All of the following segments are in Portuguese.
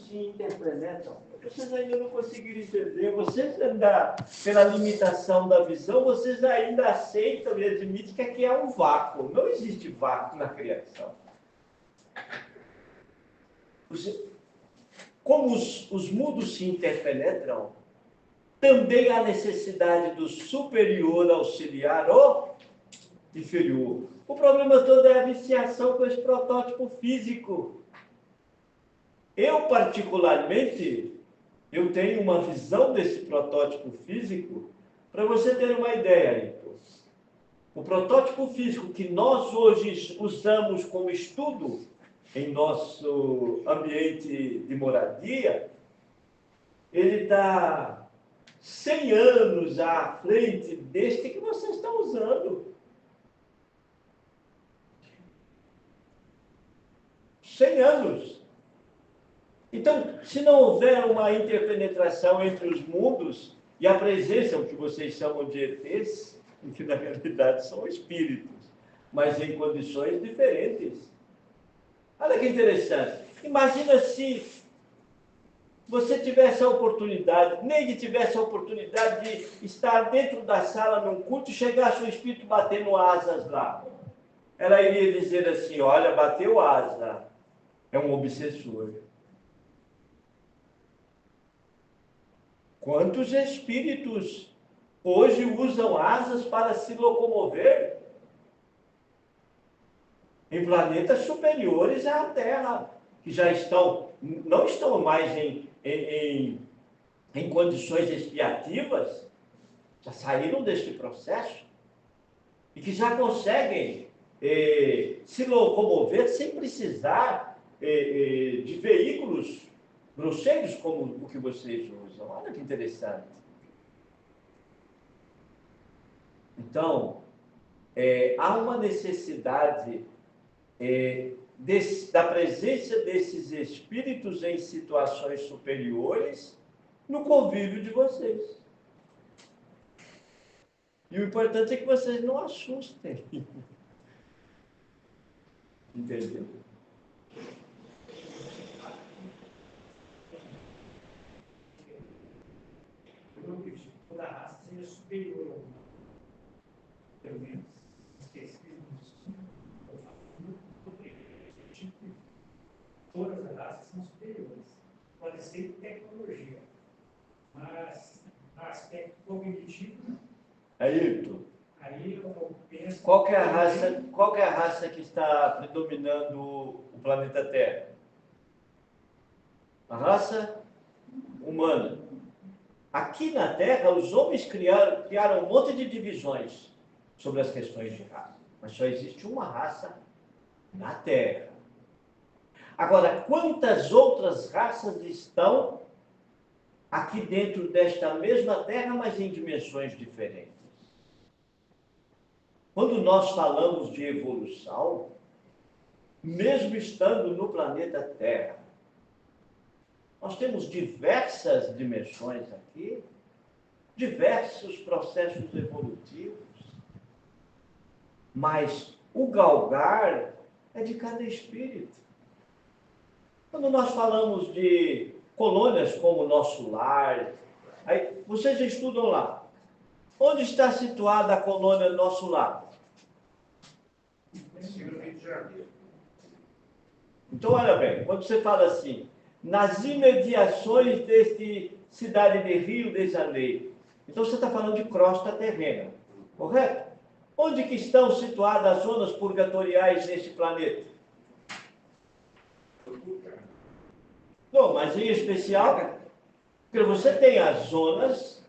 se interpenetram. Vocês ainda não conseguiram entender. Vocês ainda, pela limitação da visão, vocês ainda aceitam e admitem que aqui é um vácuo. Não existe vácuo na criação. Como os mundos se interpenetram, também há necessidade do superior auxiliar o inferior. O problema todo é a viciação com esse protótipo físico. Eu, particularmente, eu tenho uma visão desse protótipo físico, para você ter uma ideia, então. O protótipo físico que nós hoje usamos como estudo em nosso ambiente de moradia, ele está 100 anos à frente deste que vocês estão usando. 100 anos. Então, se não houver uma interpenetração entre os mundos e a presença, o que vocês chamam de ETs, que na realidade são espíritos, mas em condições diferentes. Olha que interessante. Imagina se você tivesse a oportunidade, Neide tivesse a oportunidade de estar dentro da sala num culto e chegasse o espírito batendo asas lá. Ela iria dizer assim, olha, bateu asa, é um obsessor. Quantos espíritos hoje usam asas para se locomover em planetas superiores à Terra, que já não estão mais em condições expiativas, já saíram deste processo e que já conseguem se locomover sem precisar de veículos grosseiros como o que vocês usam. Olha que interessante. Então, há uma necessidade da presença desses espíritos em situações superiores no convívio de vocês. E o importante é que vocês não assustem. Entendeu? Eu não acredito que toda raça seja superior a uma. Pelo menos, todas as raças são superiores. Pode ser tecnologia, mas no aspecto cognitivo. Ayrton, Aí eu penso. Qual que é a raça que está predominando o planeta Terra? A raça humana. Aqui na Terra, os homens criaram um monte de divisões sobre as questões de raça. Mas só existe uma raça na Terra. Agora, quantas outras raças estão aqui dentro desta mesma Terra, mas em dimensões diferentes? Quando nós falamos de evolução, mesmo estando no planeta Terra, nós temos diversas dimensões aqui, diversos processos evolutivos, mas o galgar é de cada espírito. Quando nós falamos de colônias como o Nosso Lar, aí vocês estudam lá. Onde está situada a colônia Nosso Lar? Então, olha bem, quando você fala assim, nas imediações deste cidade de Rio de Janeiro, então você está falando de crosta terrena, correto? Onde que estão situadas as zonas purgatoriais neste planeta? Não, mas em especial, porque você tem as zonas,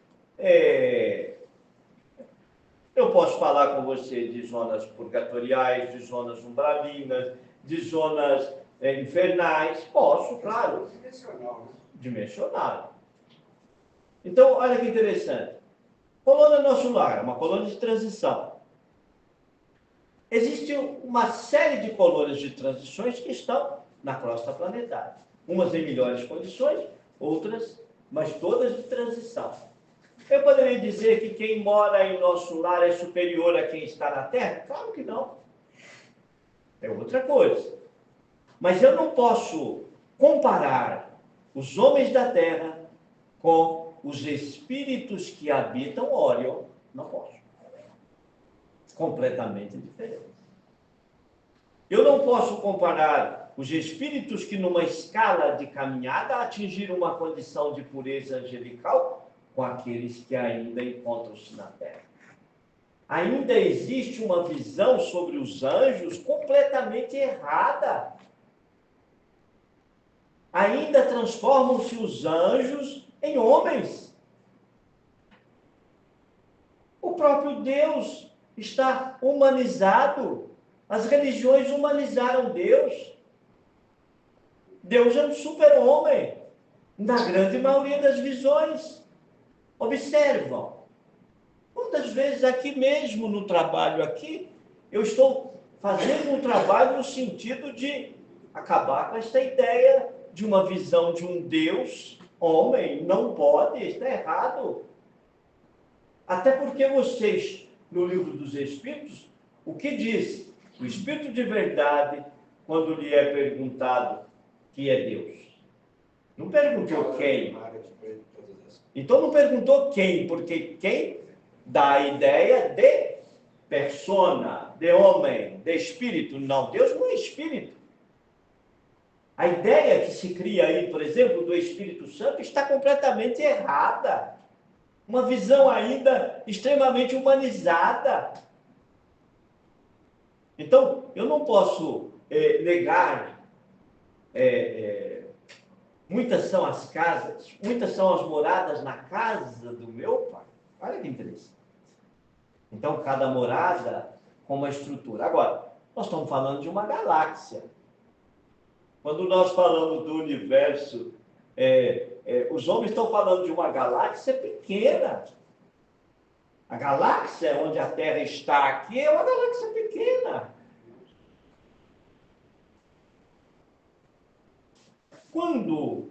eu posso falar com você de zonas purgatoriais, de zonas umbralinas, de zonas infernais, posso, claro. Dimensional. Então, olha que interessante. Colônia Nosso Lar, uma colônia de transição. Existe uma série de colônias de transições que estão na crosta planetária. Umas em melhores condições, outras, mas todas de transição. Eu poderia dizer que quem mora em Nosso Lar é superior a quem está na Terra? Claro que não. É outra coisa. Mas eu não posso comparar os homens da terra com os espíritos que habitam Órion, não posso. Completamente diferente. Eu não posso comparar os espíritos que numa escala de caminhada atingiram uma condição de pureza angelical com aqueles que ainda encontram-se na terra. Ainda existe uma visão sobre os anjos completamente errada. Ainda transformam-se os anjos em homens. O próprio Deus está humanizado. As religiões humanizaram Deus. Deus é um super-homem, na grande maioria das visões. Observam. Quantas vezes aqui mesmo no trabalho aqui, eu estou fazendo um trabalho no sentido de acabar com esta ideia de uma visão de um Deus homem. Não pode, está errado. Até porque vocês, no livro dos Espíritos, o que diz? O Espírito de verdade, quando lhe é perguntado que é Deus. Não perguntou quem. Então não perguntou quem, porque quem dá a ideia de persona, de homem, de espírito. Não, Deus não é espírito. A ideia que se cria aí, por exemplo, do Espírito Santo está completamente errada. Uma visão ainda extremamente humanizada. Então, eu não posso negar, muitas são as casas, muitas são as moradas na casa do meu Pai. Olha que interessante. Então, cada morada com uma estrutura. Agora, nós estamos falando de uma galáxia. Quando nós falamos do universo, os homens estão falando de uma galáxia pequena. A galáxia onde a Terra está aqui é uma galáxia pequena. Quando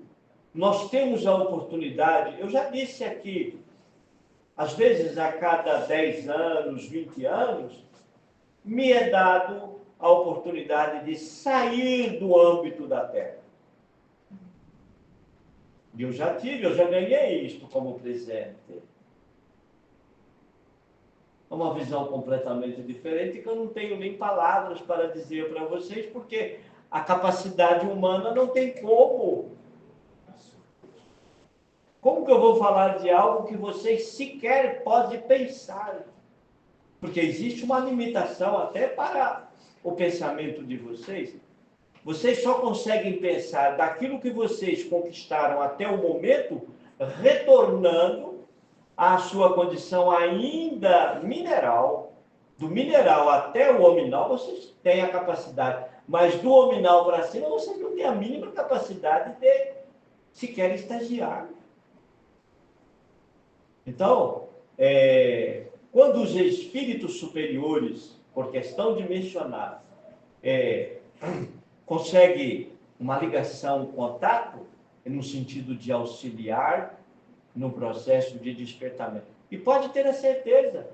nós temos a oportunidade, eu já disse aqui, às vezes a cada 10 anos, 20 anos, me é dado a oportunidade de sair do âmbito da Terra. Eu já ganhei isto como presente. É uma visão completamente diferente que eu não tenho nem palavras para dizer para vocês, porque a capacidade humana não tem como. Como que eu vou falar de algo que vocês sequer podem pensar? Porque existe uma limitação até para o pensamento de vocês. Vocês só conseguem pensar daquilo que vocês conquistaram até o momento, retornando à sua condição ainda mineral. Do mineral até o hominal, vocês têm a capacidade. Mas do hominal para cima, vocês não têm a mínima capacidade de sequer estagiar. Então, quando os espíritos superiores, por questão dimensional, conseguem uma ligação, um contato, no sentido de auxiliar no processo de despertamento. E pode ter a certeza,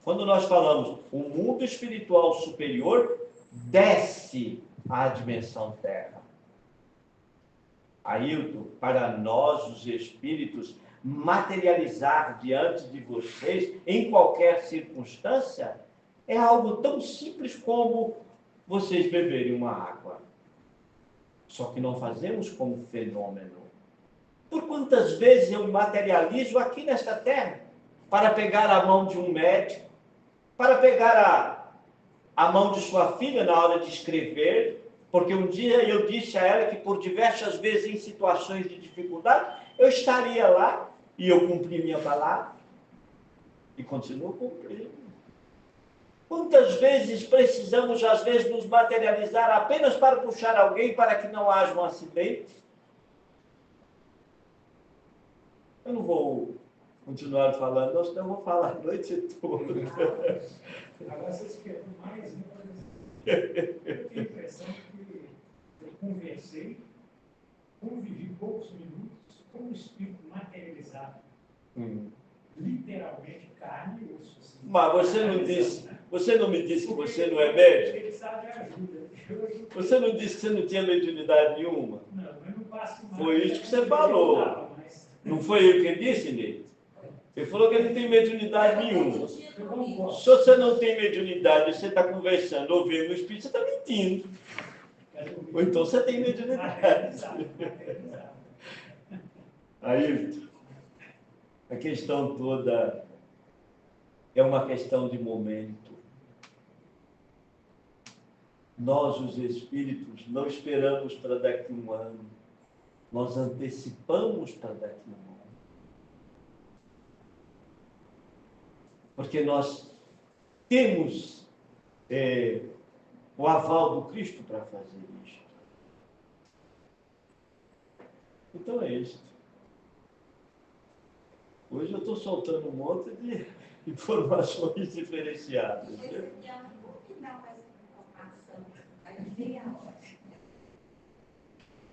quando nós falamos o mundo espiritual superior desce à dimensão terra. Ailton, para nós, os espíritos, materializar diante de vocês, em qualquer circunstância, é algo tão simples como vocês beberem uma água. Só que não fazemos como fenômeno. Por quantas vezes eu me materializo aqui nesta terra para pegar a mão de um médico, para pegar a mão de sua filha na hora de escrever, porque um dia eu disse a ela que por diversas vezes em situações de dificuldade, eu estaria lá e eu cumpri minha palavra e continuo cumprindo. Quantas vezes precisamos, às vezes, nos materializar apenas para puxar alguém para que não haja um acidente? Eu não vou continuar falando, senão eu vou falar a noite toda. Agora vocês querem mais, né? Eu tenho a impressão que eu convivi poucos minutos com um espírito materializado. Literalmente carne e osso. Assim. Mas você não me disse que você não é médico? Ele precisava de ajuda. Você não disse que você não tinha mediunidade nenhuma? Não, eu não passo mais. Foi isso que você falou. Não foi eu que disse, Ney? Ele falou que ele não tem mediunidade nenhuma. Se você não tem mediunidade, você está conversando, ouvindo o Espírito, você está mentindo. Ou então você tem mediunidade. Aí, a questão toda é uma questão de momento. Nós, os espíritos, não esperamos para daqui a um ano. Nós antecipamos para daqui a um ano. Porque nós temos o aval do Cristo para fazer isto. Então é isto. Hoje eu estou soltando um monte de informações diferenciadas. Né?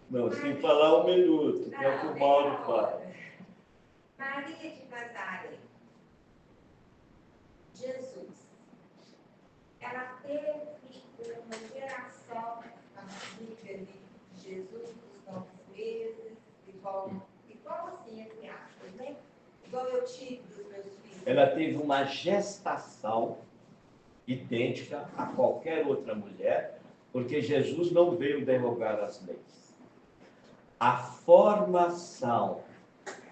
Não, sem falar 1 minuto, que é o que o Mauro fala. Maria de Nazaré, Jesus, ela teve uma geração filha de Jesus dos 9 meses, igual assim, entre aspas, né? Igual eu tive dos meus filhos. Ela teve uma gestação idêntica a qualquer outra mulher, porque Jesus não veio derrogar as leis. A formação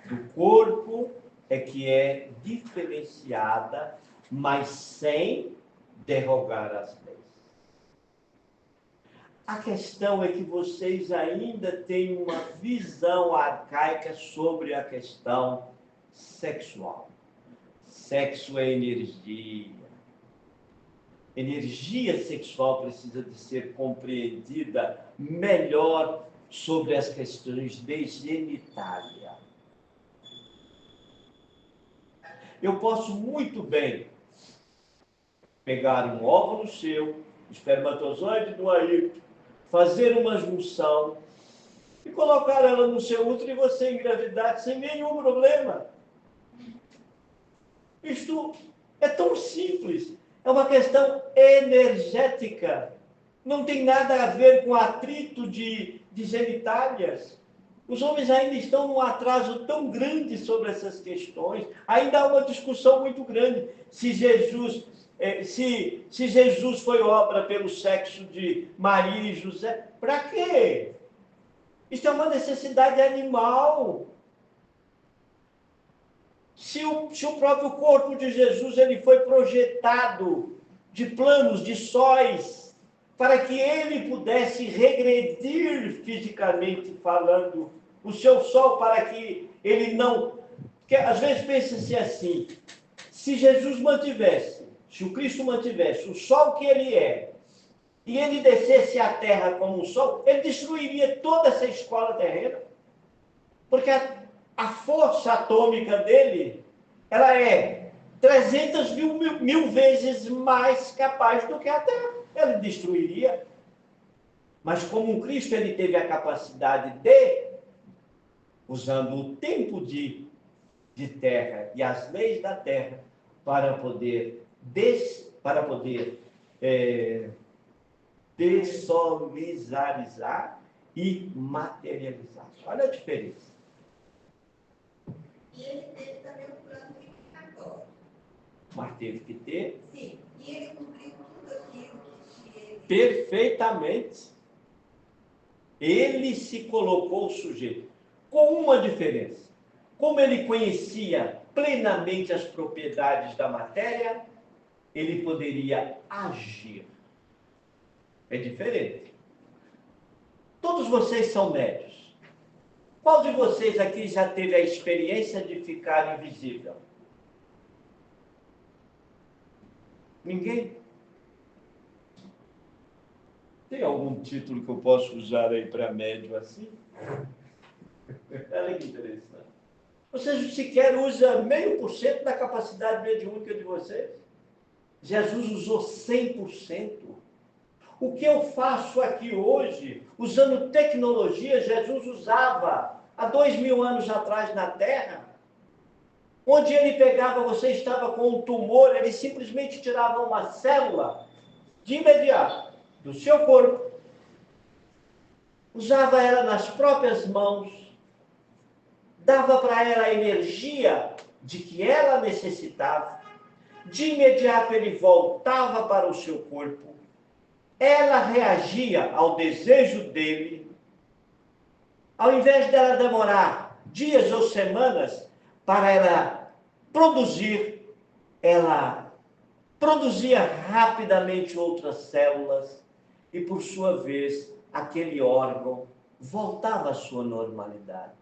do corpo é que é diferenciada, mas sem derrogar as leis. A questão é que vocês ainda têm uma visão arcaica sobre a questão sexual. Sexo é energia. Energia sexual precisa de ser compreendida melhor sobre as questões de genitália. Eu posso muito bem pegar um óvulo seu, espermatozoide do Ayrton, fazer uma junção e colocar ela no seu útero e você engravidar sem nenhum problema. Isto é tão simples. É uma questão energética. Não tem nada a ver com atrito de genitálias. Os homens ainda estão num atraso tão grande sobre essas questões. Ainda há uma discussão muito grande se Jesus foi obra pelo sexo de Maria e José. Para quê? Isso é uma necessidade animal. Se o próprio corpo de Jesus ele foi projetado de planos, de sóis, para que ele pudesse regredir fisicamente falando, o seu sol, para que ele não... Porque às vezes pensa-se assim, se Jesus mantivesse, se o Cristo mantivesse o sol que ele é, e ele descesse à terra como um sol, ele destruiria toda essa escola terrena. Porque a força atômica dele, ela é 300 mil vezes mais capaz do que a Terra. Ele destruiria. Mas como um Cristo, ele teve a capacidade de, usando o tempo de terra e as leis da terra, para poder dessolizarizar e materializar. Olha a diferença. E ele teve também um plano vivificatório. Mas teve que ter? Sim, e ele cumpriu tudo aquilo que ele... Perfeitamente. Ele se colocou sujeito, com uma diferença. Como ele conhecia plenamente as propriedades da matéria, ele poderia agir. É diferente. Todos vocês são médios. Qual de vocês aqui já teve a experiência de ficar invisível? Ninguém? Tem algum título que eu posso usar aí para médio assim? Olha que interessante. Vocês sequer usam 0,5% da capacidade mediúnica de vocês? Jesus usou 100%. O que eu faço aqui hoje, usando tecnologia, Jesus usava há 2000 anos atrás na Terra. Onde ele pegava, você estava com um tumor, ele simplesmente tirava uma célula de imediato do seu corpo usava ela nas próprias mãos, dava para ela a energia de que ela necessitava, de imediato ele voltava para o seu corpo, ela reagia ao desejo dele, ao invés dela demorar dias ou semanas para ela produzir, ela produzia rapidamente outras células e, por sua vez, aquele órgão voltava à sua normalidade.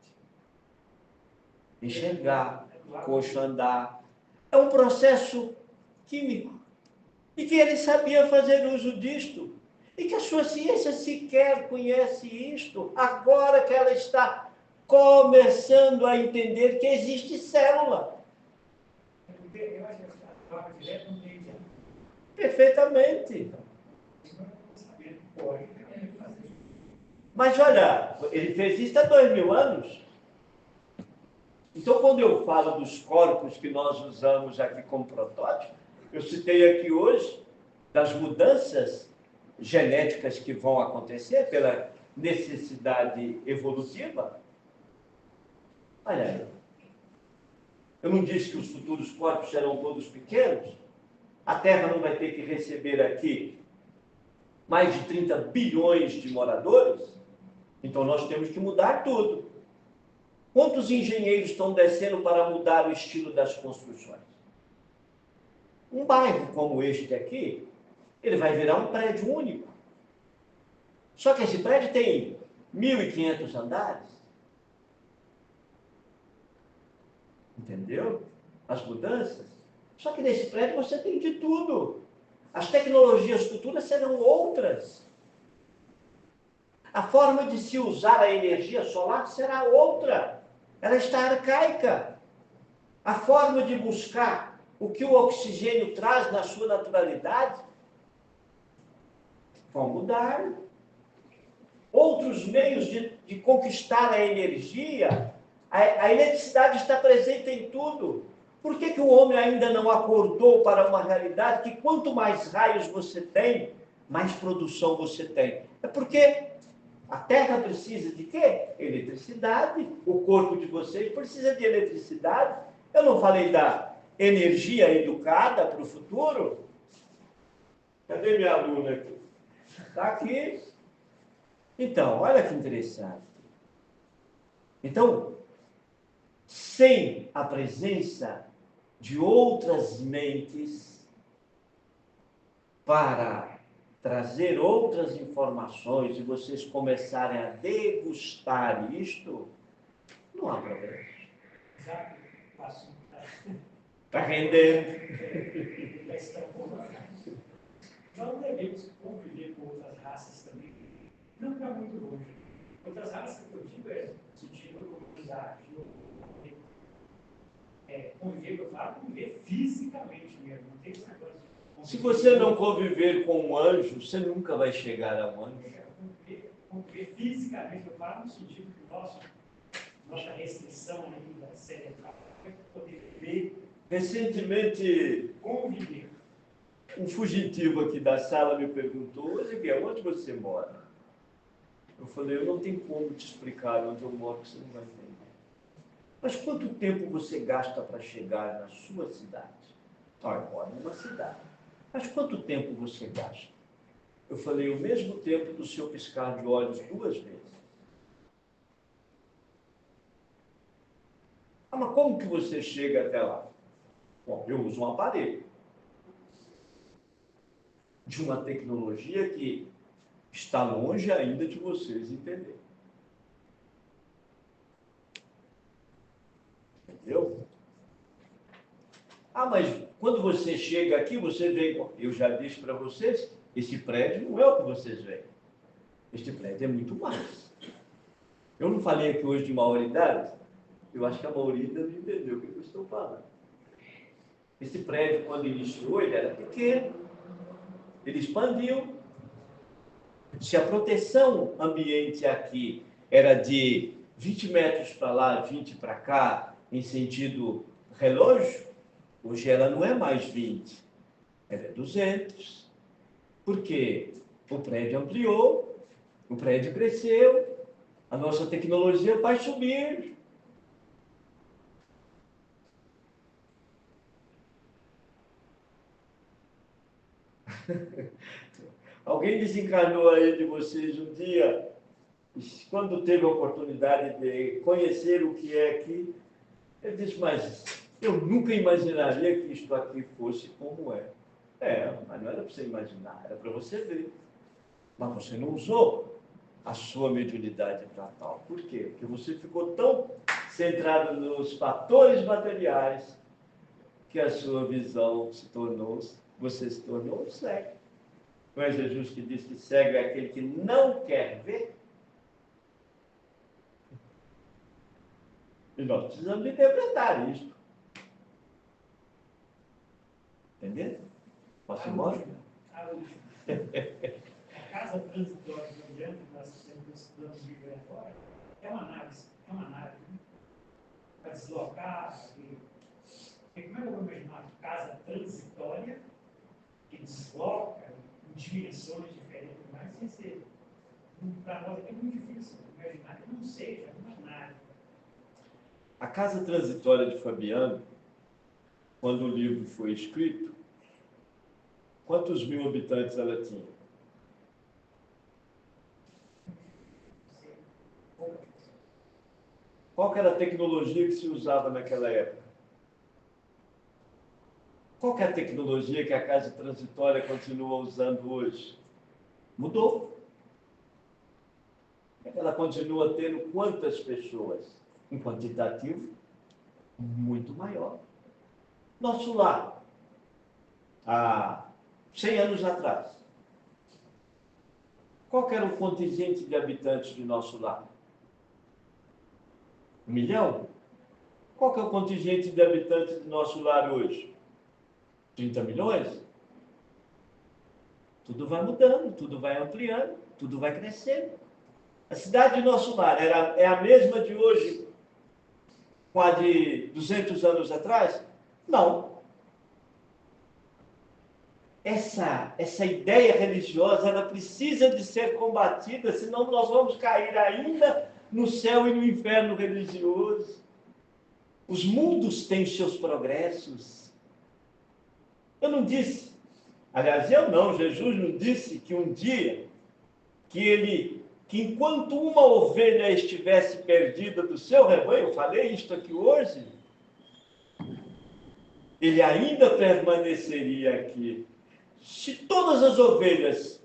Enxergar, coxo andar. É um processo químico. E que ele sabia fazer uso disto. E que a sua ciência sequer conhece isto. Agora que ela está começando a entender que existe célula. Eu acho que a troca direta não tem ideia. Perfeitamente. Mas olha, ele fez isso há 2000 anos. Então, quando eu falo dos corpos que nós usamos aqui como protótipo, eu citei aqui hoje das mudanças genéticas que vão acontecer pela necessidade evolutiva. Olha aí. Eu não disse que os futuros corpos serão todos pequenos? A Terra não vai ter que receber aqui mais de 30 bilhões de moradores? Então, nós temos que mudar tudo. Quantos engenheiros estão descendo para mudar o estilo das construções? Um bairro como este aqui, ele vai virar um prédio único. Só que esse prédio tem 1.500 andares. Entendeu? As mudanças. Só que nesse prédio você tem de tudo. As tecnologias futuras serão outras. A forma de se usar a energia solar será outra. Ela está arcaica. A forma de buscar o que o oxigênio traz na sua naturalidade vão mudar. Outros meios de conquistar a energia, a eletricidade está presente em tudo. Por que o homem ainda não acordou para uma realidade que quanto mais raios você tem, mais produção você tem? É porque a Terra precisa de quê? Eletricidade. O corpo de vocês precisa de eletricidade. Eu não falei da energia educada para o futuro? Cadê minha aluna aqui? Está aqui. Então, olha que interessante. Então, sem a presença de outras mentes para trazer outras informações e vocês começarem a degustar isto, não há problema. Já passou. Está rendendo. Nós devemos conviver com outras raças também. Não está muito longe. Outras raças que eu digo é no sentido usar conviver, eu falo, conviver fisicamente mesmo. Não tem esse negócio. Se você não conviver com um anjo, você nunca vai chegar a um anjo. Conviver fisicamente, eu falo no sentido que nossa restrição ainda cerebral é poder ver. Recentemente, Conviver. um fugitivo aqui da sala me perguntou: Ezequiel, onde você mora? Eu falei: eu não tenho como te explicar onde eu moro, que você não vai entender. Mas quanto tempo você gasta para chegar na sua cidade? Eu moro numa cidade. Mas quanto tempo você gasta? Eu falei: o mesmo tempo do seu piscar de olhos 2 vezes. Ah, mas como que você chega até lá? Bom, eu uso um aparelho de uma tecnologia que está longe ainda de vocês entenderem. Entendeu? Ah, mas quando você chega aqui, você vê... Eu já disse para vocês, esse prédio não é o que vocês veem. Este prédio é muito mais. Eu não falei aqui hoje de maioridade? Eu acho que a maioria ainda não entendeu o que eu estou falando. Esse prédio, quando iniciou, ele era pequeno. Ele expandiu. Se a proteção ambiente aqui era de 20 metros para lá, 20 para cá, em sentido relógio, hoje ela não é mais 20, ela é 200. Por quê? O prédio ampliou, O prédio cresceu, a nossa tecnologia vai subir. Alguém desencarnou aí de vocês um dia, quando teve a oportunidade de conhecer o que é aqui, ele disse, mas eu nunca imaginaria que isto aqui fosse como é. Mas não era para você imaginar, era para você ver. Mas você não usou a sua mediunidade para tal. Por quê? Porque você ficou tão centrado nos fatores materiais que a sua visão você se tornou cego. Não é Jesus que diz que cego é aquele que não quer ver? E nós precisamos interpretar isto. Entendeu? Posso ir embora? A casa transitória do ambiente que nós estamos estudando o livro agora é uma análise, né? Para deslocar. Porque como é que eu vou imaginar uma casa transitória que desloca em dimensões diferentes, mas sem ser. Para nós é muito difícil imaginar que não seja uma nave. A casa transitória de Fabiano, quando o livro foi escrito, quantos mil habitantes ela tinha? Qual era a tecnologia que se usava naquela época? Qual é a tecnologia que a casa transitória continua usando hoje? Mudou. Ela continua tendo quantas pessoas? Um quantitativo muito maior. Nosso lar, há 100 anos atrás, qual era o contingente de habitantes de nosso lar? 1 milhão? Qual que é o contingente de habitantes do nosso lar hoje? 30 milhões? Tudo vai mudando, tudo vai ampliando, tudo vai crescendo. A cidade de nosso lar é a mesma de hoje com a de 200 anos atrás? Não. Essa ideia religiosa, ela precisa de ser combatida, senão nós vamos cair ainda no céu e no inferno religioso. Os mundos têm seus progressos. Eu não disse, aliás, Jesus não disse que um dia, que enquanto uma ovelha estivesse perdida do seu rebanho, eu falei isto aqui hoje, ele ainda permaneceria aqui. Se todas as ovelhas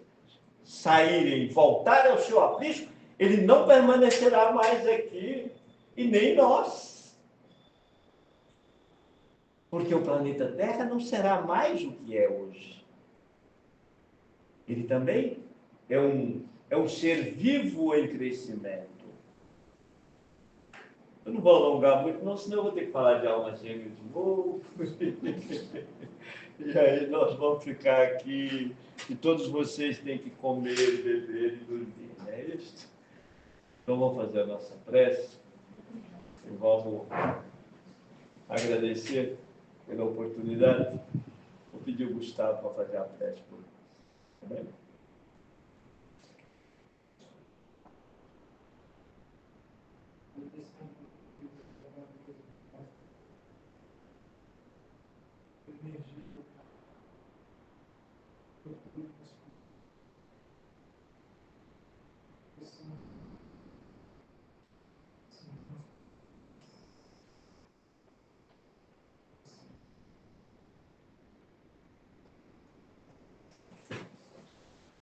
saírem e voltarem ao seu aprisco, ele não permanecerá mais aqui, e nem nós. Porque o planeta Terra não será mais o que é hoje. Ele também é um ser vivo em crescimento. Eu não vou alongar muito, não, senão eu vou ter que falar de alma gêmea de novo. E aí nós vamos ficar aqui, e todos vocês têm que comer, beber e dormir, não é isso? Então vamos fazer a nossa prece e vamos agradecer pela oportunidade. Vou pedir o Gustavo para fazer a prece por nós. Tá bem?